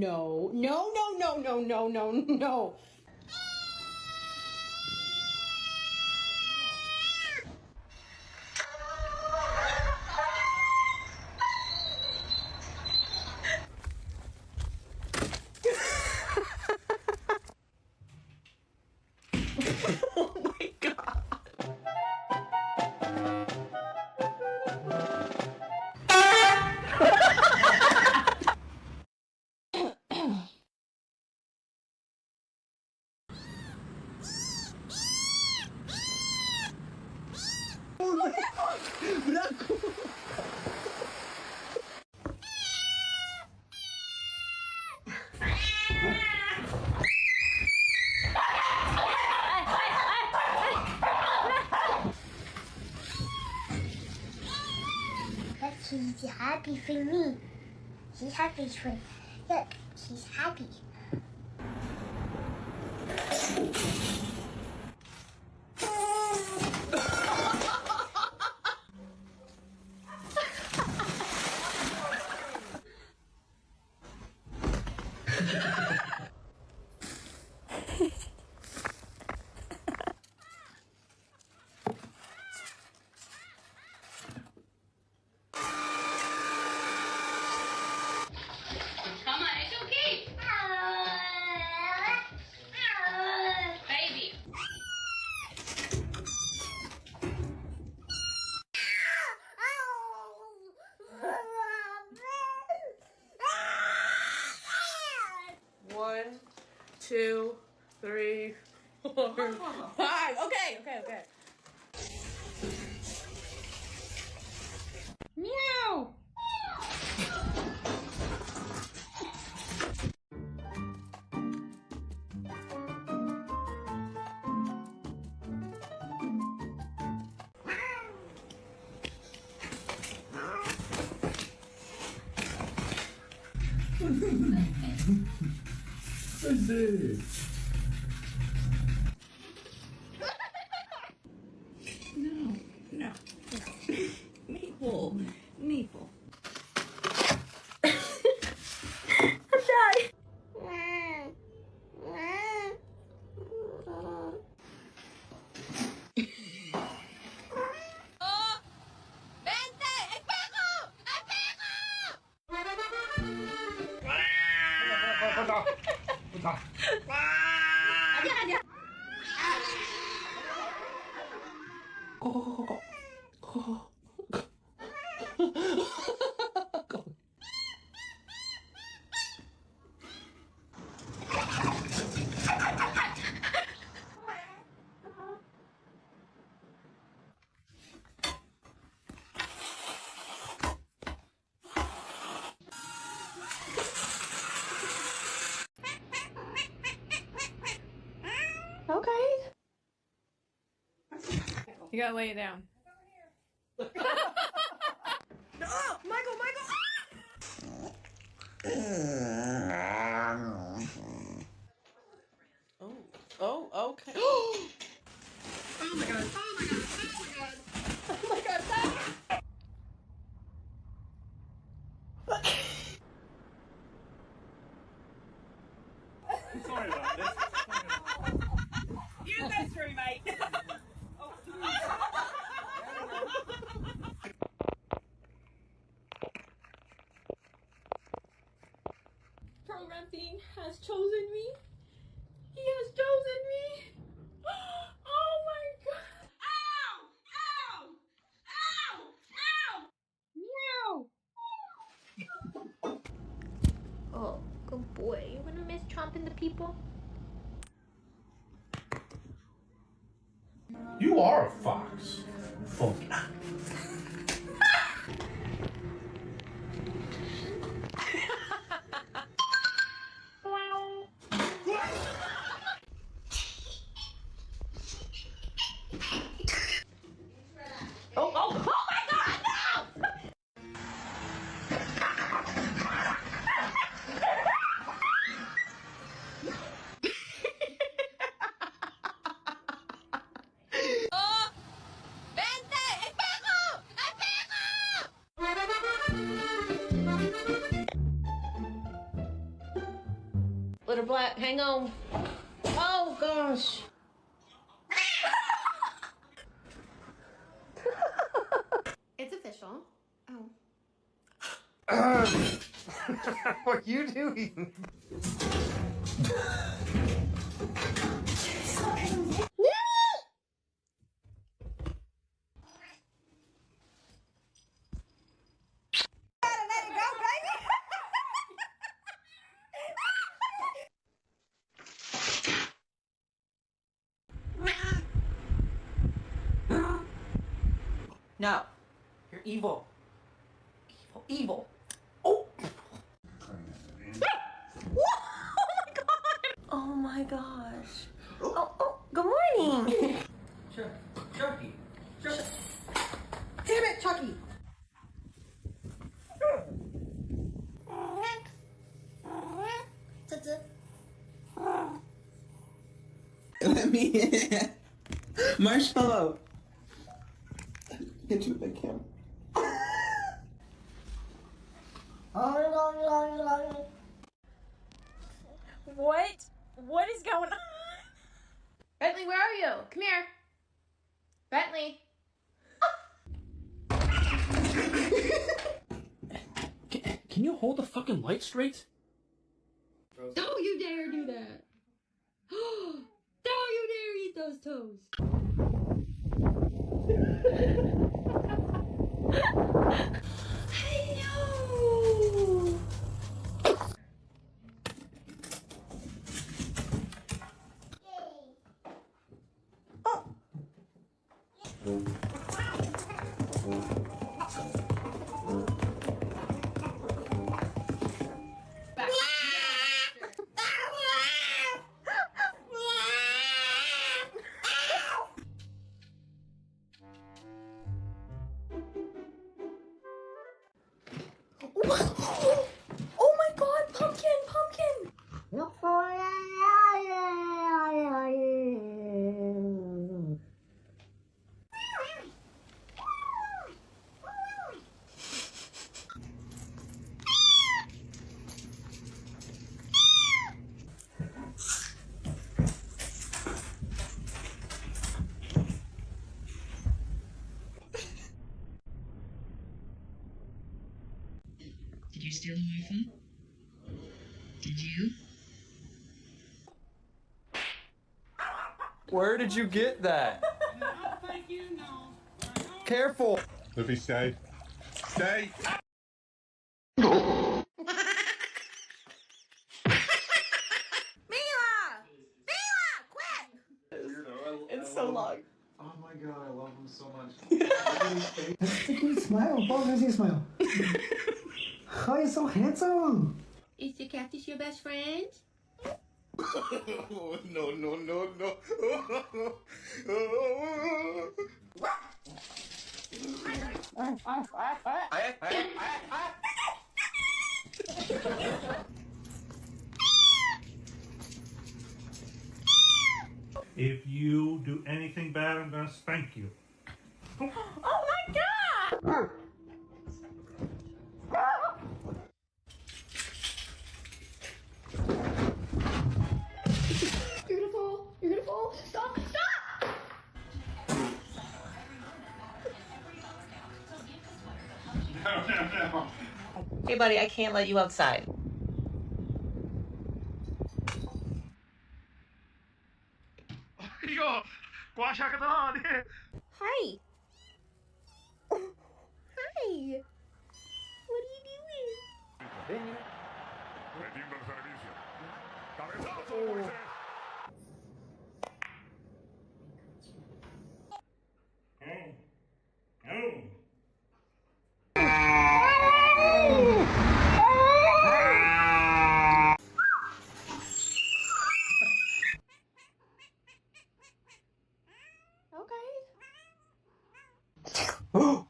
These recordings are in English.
no, no, no, no, no, no, no, no. Oh my God. Look, she's happy for me. She's happy for. Look, she's happy. Come on, it's okay. Baby. One, two, three, four, five. Okay, okay, okay. Meow. No. Maple. Maple. I'm dying. Okay. You gotta lay it down. Oh, Michael, Michael. Oh, okay. Oh my God. Oh my God. Oh my God. Oh my God. Stop. Sorry about this. You go through, mate. Program Theme has chosen me. He has chosen me. Oh my God. Ow! Ow! Ow! Ow! Meow! Oh, good boy. You wanna miss chomping the people? You are a fox. Funky. Oh my God, no! Put her black. Hang on. Oh gosh. It's official. Oh. What are you doing? No, you're evil. Evil. Oh! Oh my gosh. Oh, good morning. Chucky. Damn it, Chucky. Let me in. Marshmallow. Get you a big camera. What is going on? Bentley, where are you? Come here. Bentley. Can you hold the fucking light straight? Don't you dare do that. Don't you dare eat those toes. I know. Oh my god, pumpkin! Did you steal my phone? Did you? Where did you get that? Careful. Lippy, stay. Stay. It's so long. Oh my god, I love him so much. That's a good smile. Paul, how's your smile? Oh, you're so handsome. Is your cactus your best friend? No, no, no, no. If you do anything bad, I'm gonna spank you. Oh my god! You're gonna fall. You're gonna fall. Stop. Stop. No. Hey, buddy, I can't let you outside. Igo, guasha ka na. Hi. Hi. What are you doing? Prendiendo el servicio. Cabezazo, Moisés. Oh.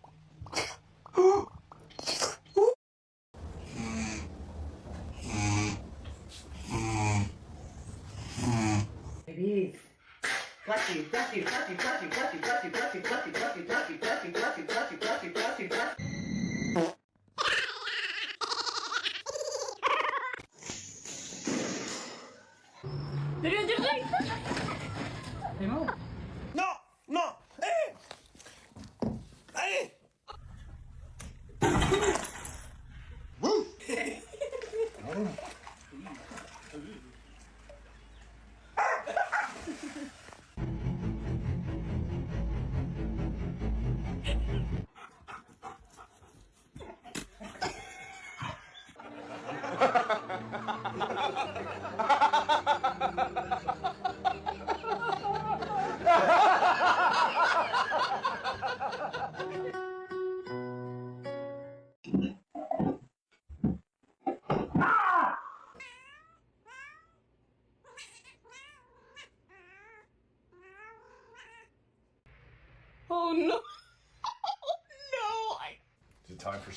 Baby. Bless you, bless you, bless you, bless you, bless you, bless you, bless you, bless you, bless you, bless you, bless you, bless you, bless you, bless you, bless you, bless you.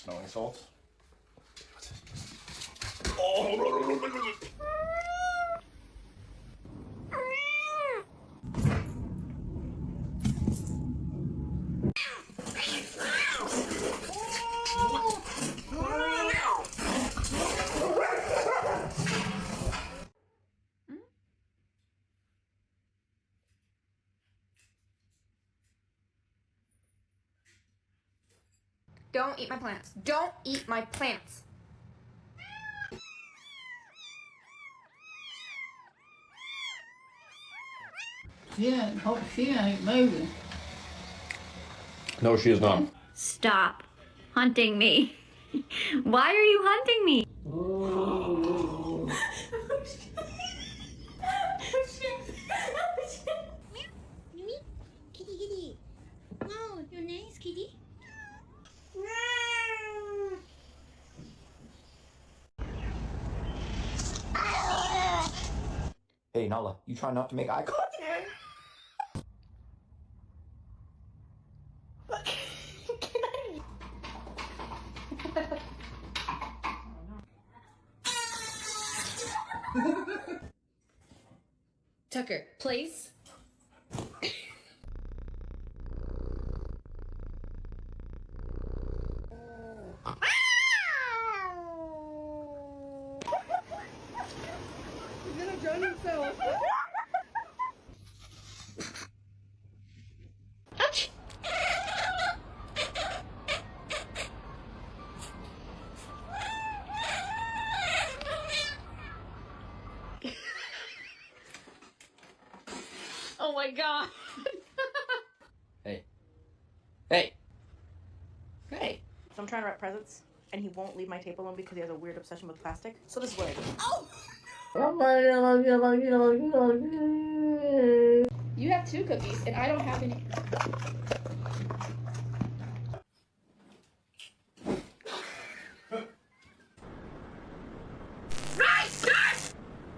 smelling salts. Don't eat my plants. Don't eat my plants. Yeah, hope she ain't moving. No, she is not. Stop hunting me. Why are you hunting me? Kitty, kitty. Wow, you're nice, kitty. Hey, Nala, you try not to make eye contact. Tucker, place. He's gonna drown himself. Oh my god. Hey. Hey. Hey. So I'm trying to wrap presents, and he won't leave my tape alone because he has a weird obsession with plastic. So this is what I do. Oh! You have 2 cookies, and I don't have any.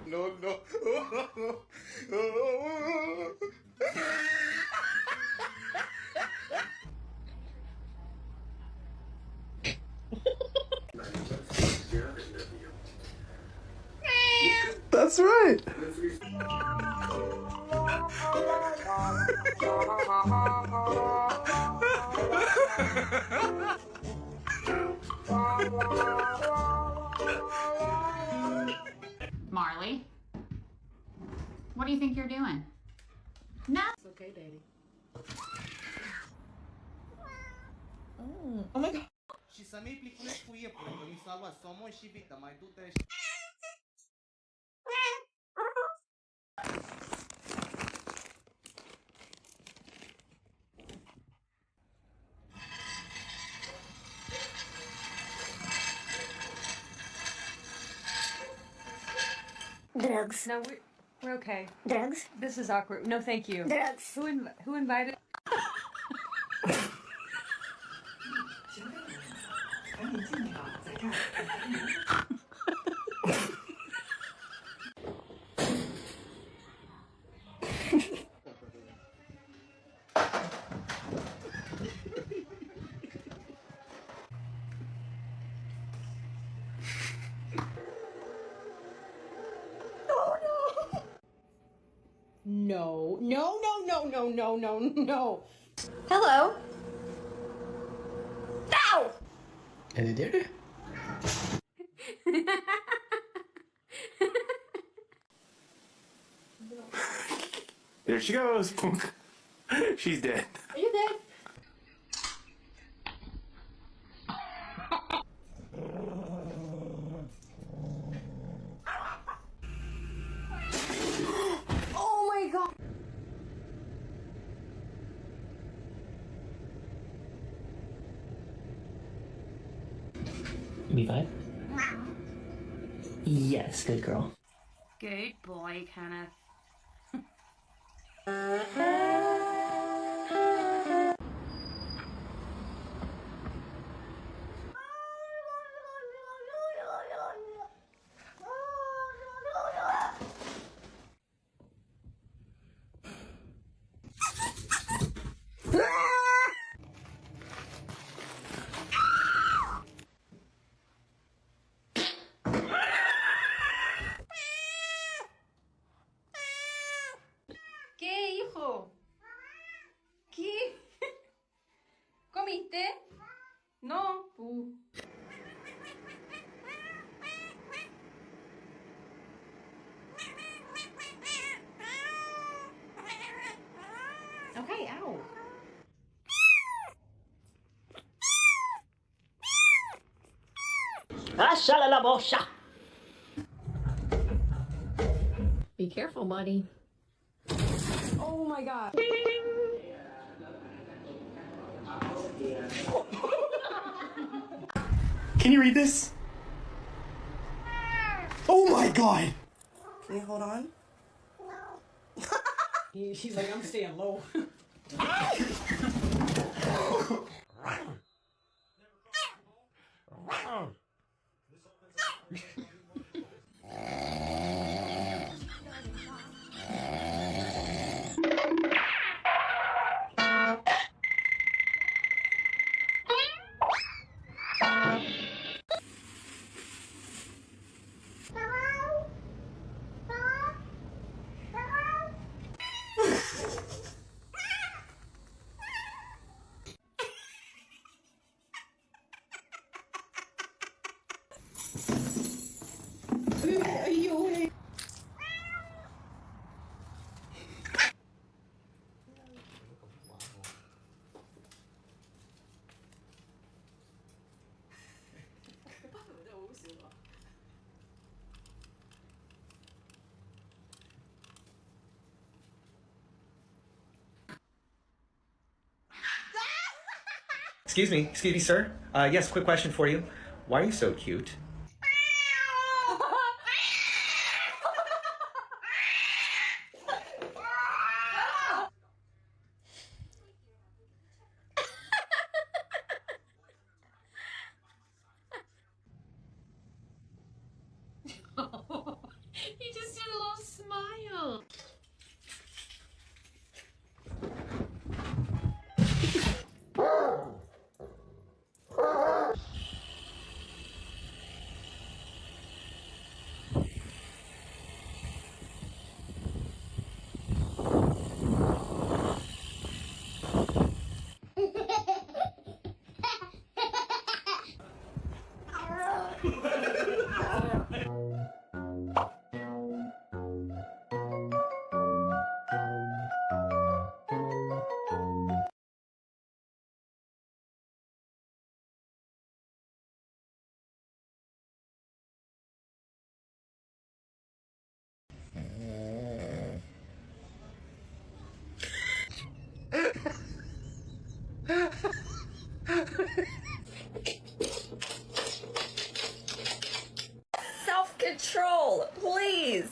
No, no. That's right. Marley, what do you think you're doing? No. It's okay, Daddy. Oh my god. Și să mi-i plicunești cu iepure, că mi s-a luat somon și vită, mai du-te. Drugs. No, we're okay. Drugs. This is awkward. No, thank you. Drugs. Who invited? No, no, no, no, no, no, no, no. Hello. Ow! Är det det? There she goes. She's dead. Are you dead? Oh my god. Me 5? Yes, good girl. Good boy, Kenneth. Be careful, buddy. Oh my god. Can you read this? Oh my god! Can you hold on? She's like, I'm staying low. Excuse me, sir. Yes, quick question for you. Why are you so cute? He just did a little smile. Self-control, please.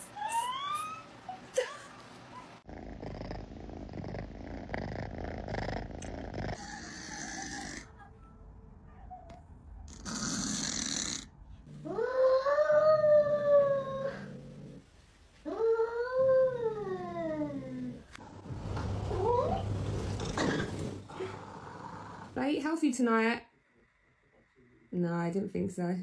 Did I eat healthy tonight? No, I didn't think so.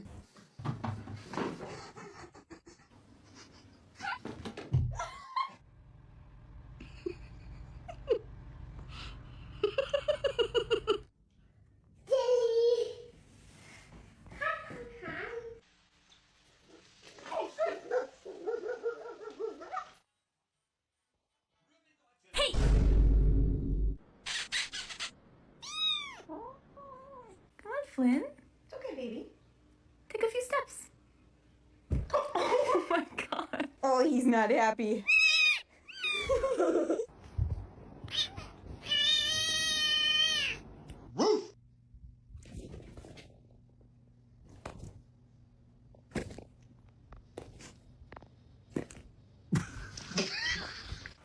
Come on, Flynn. It's okay, baby. Take a few steps. Oh my god. Oh, he's not happy.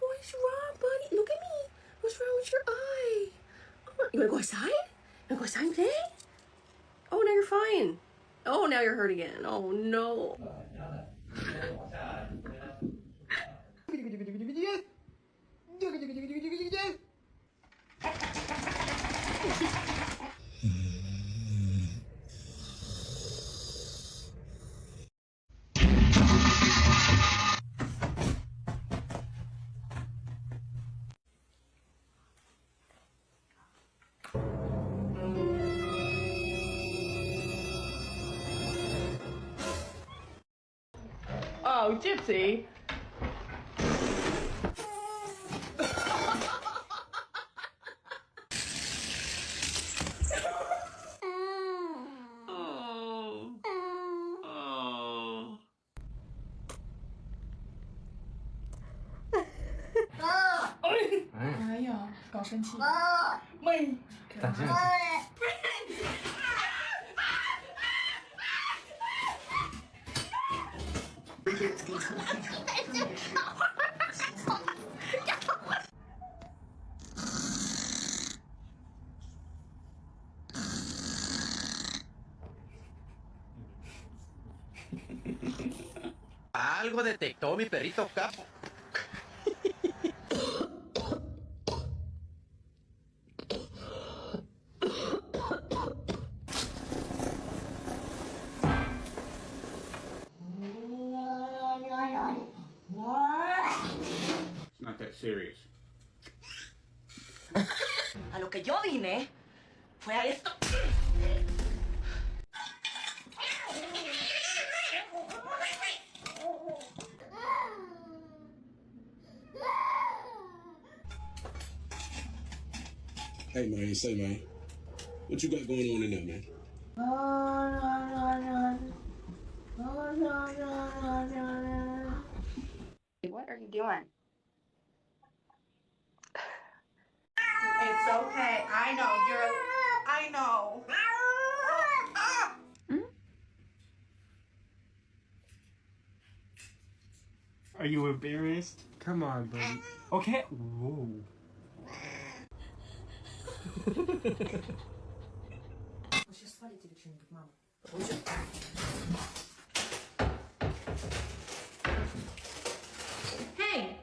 What's wrong, buddy? Look at me. What's wrong with your eye? Oh, you wanna go outside? You wanna go outside and play? Oh, now you're fine. Oh, now you're hurt again. Oh, no. Oh, Gypsy. Oh. 搞生气。没。打架。Algo detectó mi perrito capo. It's not that serious. A lo que yo vine fue a esto. Hey man, say man, what you got going on in there, man? What are you doing? It's okay. I know. I know. Are you embarrassed? Come on, buddy. Okay. Whoa. Сейчас свалите или что-нибудь, мама. Hey!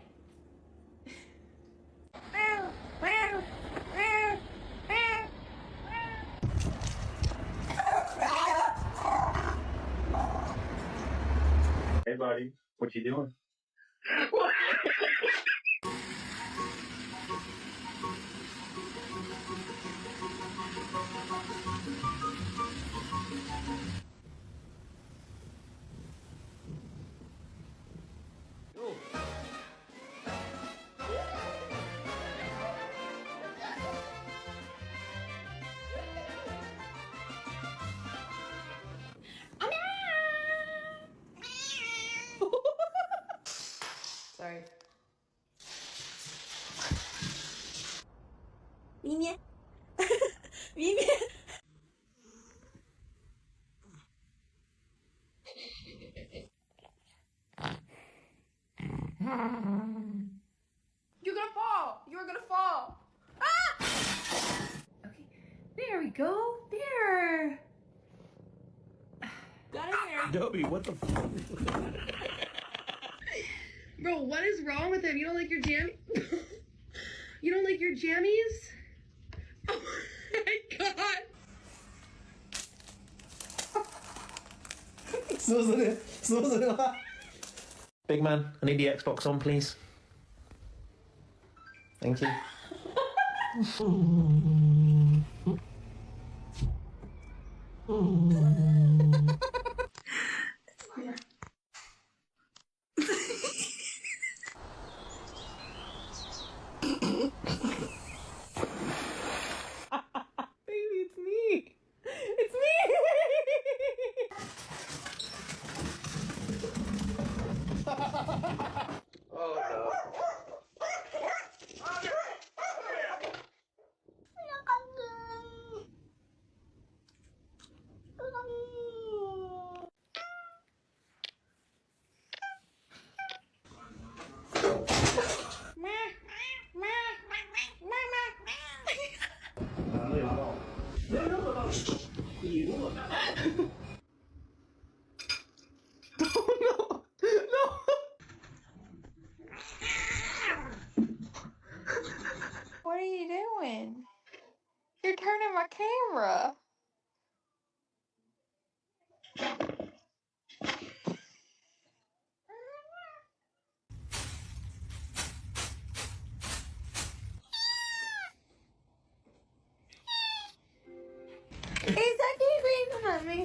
Hey, buddy, what you doing? Sorry. 咪咪，咪咪。You're gonna fall! You're gonna fall! Ah! Okay, there we go. There! Got in there. Dobby, what the fuck? Bro, what is wrong with him? You don't like your jam? You don't like your jammies? Oh my god! Big man, I need the Xbox on, please. Thank you. Baby, it's me. It's me. What are you doing? You're turning my camera. It's actually not me.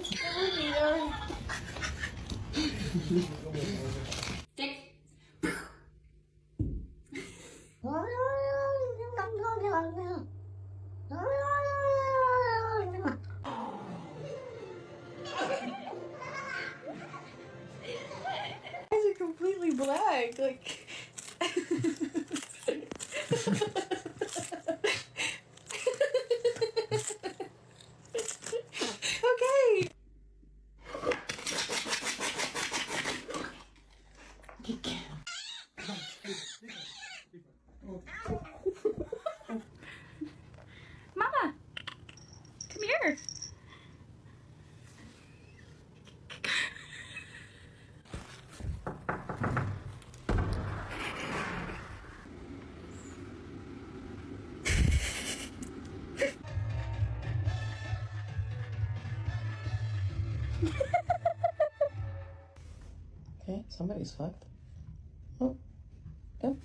Eyes are completely black. Like. Okay, somebody's fucked. Oh, yep.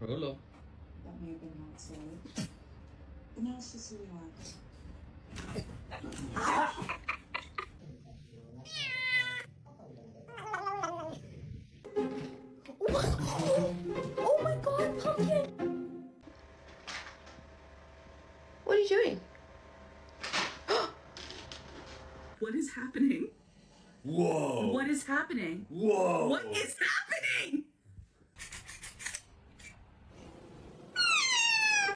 Rolo. That may have been not so. Now it's just relax. Oh my god, Pumpkin! What are you doing? What is happening? Whoa. What is happening? Whoa. What is happening?